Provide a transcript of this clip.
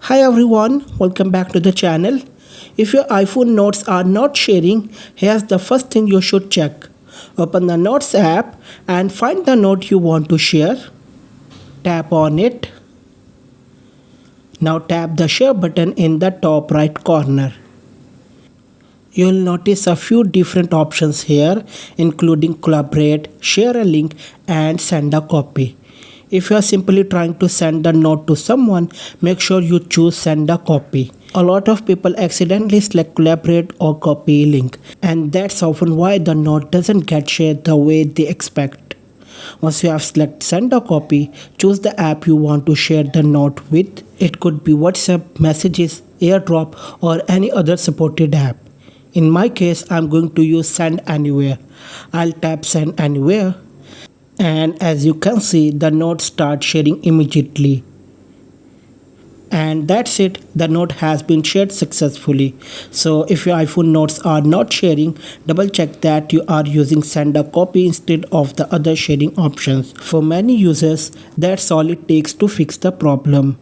Hi everyone, welcome back to the channel. If your iPhone notes are not sharing, here's the first thing you should check. Open the Notes app and find the note you want to share. Tap on it. Now tap the share button in the top right corner. You'll notice a few different options here, including collaborate, share a link, and send a copy. If you are simply trying to send the note to someone, make sure you choose send a copy. A lot of people accidentally select collaborate or copy link, and that's often why the note doesn't get shared the way they expect. Once you have selected send a copy, choose the app you want to share the note with. It could be WhatsApp, Messages, AirDrop, or any other supported app. In my case, I'm going to use Send Anywhere. I'll tap Send Anywhere, and as you can see, the note starts sharing immediately. And that's it, the note has been shared successfully. So if your iPhone notes are not sharing, double check that you are using send a copy instead of the other sharing options. For many users, that's all it takes to fix the problem.